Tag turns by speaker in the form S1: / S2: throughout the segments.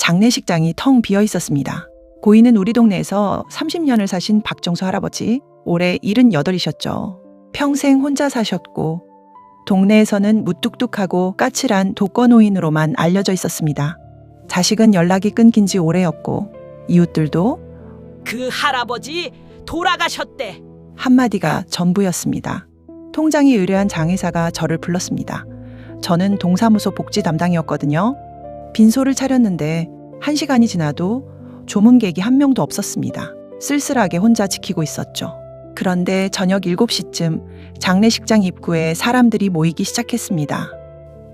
S1: 장례식장이 텅 비어 있었습니다. 고인은 우리 동네에서 30년을 사신 박정수 할아버지, 올해 78이셨죠. 평생 혼자 사셨고 동네에서는 무뚝뚝하고 까칠한 독거노인으로만 알려져 있었습니다. 자식은 연락이 끊긴 지 오래였고 이웃들도
S2: 그 할아버지 돌아가셨대.
S1: 한마디가 전부였습니다. 통장이 의뢰한 장의사가 저를 불렀습니다. 저는 동사무소 복지 담당이었거든요. 빈소를 차렸는데 1시간이 지나도 조문객이 한 명도 없었습니다. 쓸쓸하게 혼자 지키고 있었죠. 그런데 저녁 7시쯤 장례식장 입구에 사람들이 모이기 시작했습니다.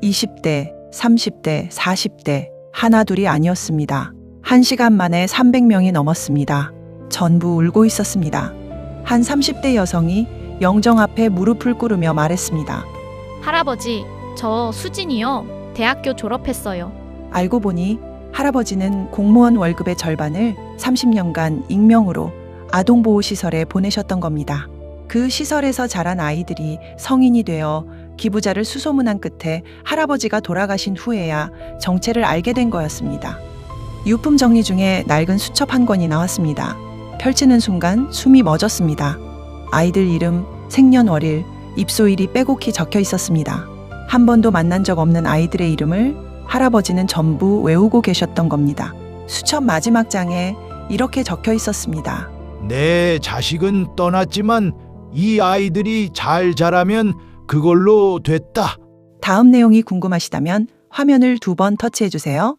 S1: 20대, 30대, 40대, 하나둘이 아니었습니다. 1시간 만에 300명이 넘었습니다. 전부 울고 있었습니다. 한 30대 여성이 영정 앞에 무릎을 꿇으며 말했습니다.
S3: 할아버지, 저 수진이요. 대학교 졸업했어요.
S1: 알고 보니 할아버지는 공무원 월급의 절반을 30년간 익명으로 아동보호시설에 보내셨던 겁니다. 그 시설에서 자란 아이들이 성인이 되어 기부자를 수소문한 끝에 할아버지가 돌아가신 후에야 정체를 알게 된 거였습니다. 유품 정리 중에 낡은 수첩 한 권이 나왔습니다. 펼치는 순간 숨이 멎었습니다. 아이들 이름, 생년월일, 입소일이 빼곡히 적혀 있었습니다. 한 번도 만난 적 없는 아이들의 이름을 할아버지는 전부 외우고 계셨던 겁니다. 수첩 마지막 장에 이렇게 적혀 있었습니다.
S4: 내 자식은 떠났지만 이 아이들이 잘 자라면 그걸로 됐다.
S1: 다음 내용이 궁금하시다면 화면을 2번 터치해 주세요.